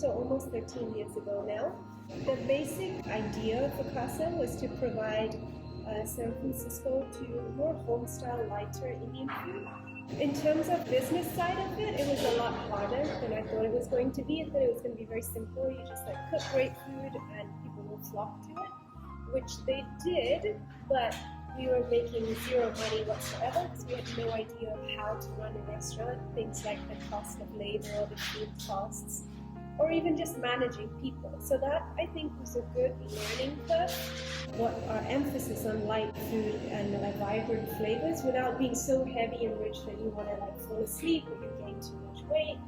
so almost 13 years ago now. The basic idea for Kasa was to provide San Francisco to more home-style, lighter Indian food. In terms of business side of it, it was a lot harder than I thought it was going to be. I thought it was going to be very simple. You just cook great food and people will flock to it, which they did, but we were making zero money whatsoever because we had no idea of how to run a restaurant. Things like the cost of labor, the food costs, or even just managing people. So that, I think, was a good learning curve. What our emphasis on light food and vibrant flavors without being so heavy and rich that you want to fall asleep or you gain too much weight.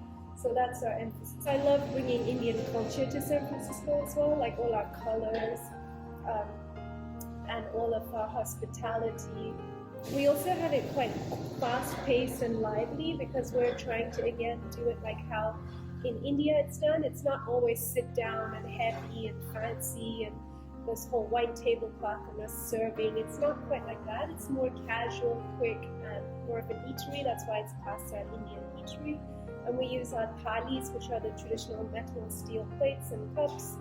So that's our emphasis. I love bringing Indian culture to San Francisco as well, like all our colors and all of our hospitality. We also have it quite fast-paced and lively because we're trying to, again, do it like how in India it's done. It's not always sit down and heavy and fancy and this whole white tablecloth and us serving. It's not quite like that. It's more casual, quick, and more of an eatery. That's why it's Kasa, Indian eatery. And we use our thalis, which are the traditional metal and steel plates and cups,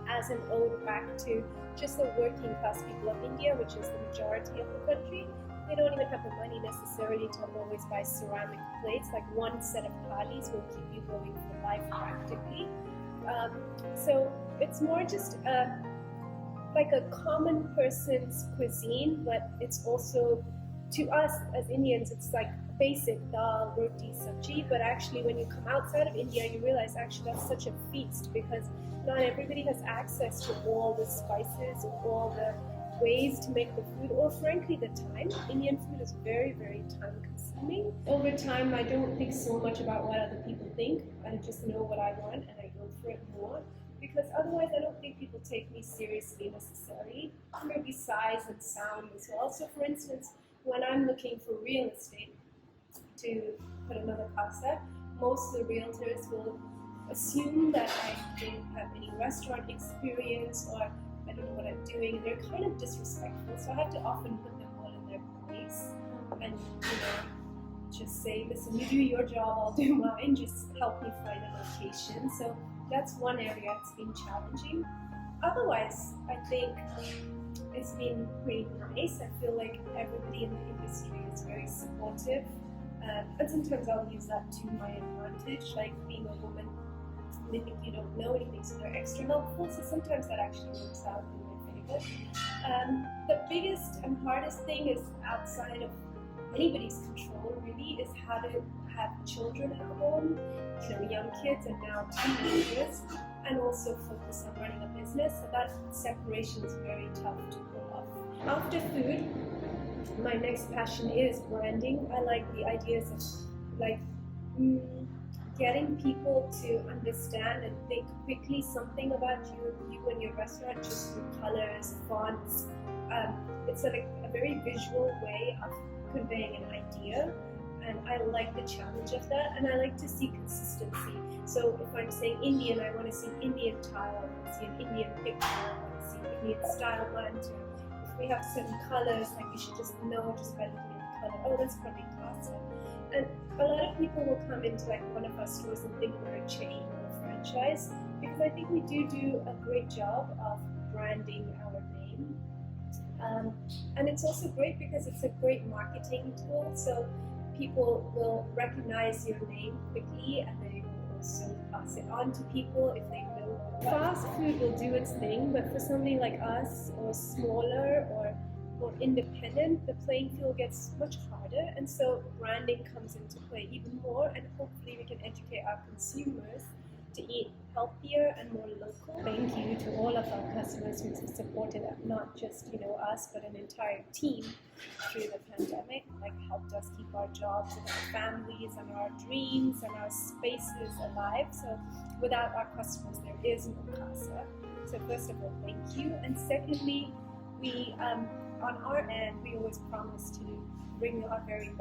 as an ode back to just the working class people of India, which is the majority of the country. They don't even have the money necessarily to always buy ceramic plates. Like one set of thalis will keep you going for life practically. So it's more just like a common person's cuisine, but it's also, to us as Indians, it's like basic dal, roti, sabji, but actually when you come outside of India, you realize actually that's such a feast because not everybody has access to all the spices or all the ways to make the food, or frankly the time. Indian food is very, very time consuming. Over time, I don't think so much about what other people think. I just know what I want and I go for it more. Because otherwise I don't think people take me seriously necessarily. Maybe size and sound as well. So for instance, when I'm looking for real estate to put another casa, most of the realtors will assume that I don't have any restaurant experience or I don't know what I'm doing. They're kind of disrespectful. So I have to often put them all in their place and just say, listen, you do your job, I'll do mine, just help me find a location. So that's one area that's been challenging. Otherwise, I think it's been pretty nice. I feel like everybody in the industry is very supportive. And sometimes I'll use that to my advantage, like being a woman, they think you don't know anything, so they're extra helpful. So sometimes that actually works out in my favor. The biggest and hardest thing is outside of anybody's control, really, is how to have children at home, young kids and now teenagers, and also focus on running a business. So that separation is very tough to pull off. After food, my next passion is branding. I like the ideas of getting people to understand and think quickly something about you and your restaurant just through colors, fonts. It's like a very visual way of conveying an idea, and I like the challenge of that, and I like to see consistency. So if I'm saying Indian, I want to see Indian tile, I want to see an Indian picture, I want to see Indian style lantern. If we have certain colors, like you should just know just by looking at the color, oh, that's probably Kasa. And a lot of people will come into one of our stores and think we're a chain or a franchise, because I think we do a great job of branding our name. And it's also great because it's a great marketing tool, so people will recognize your name quickly and they will also pass it on to people if they know. Fast food will do its thing, but for somebody like us or smaller or more independent, the playing field gets much harder, and so branding comes into play even more, and hopefully we can educate our consumers to eat healthier and more local. Thank you to all of our customers who have supported not just us, but an entire team through the pandemic, helped us keep our jobs and our families and our dreams and our spaces alive. So without our customers, there is no Kasa. So first of all, thank you. And secondly, we on our end, we always promise to bring our very best.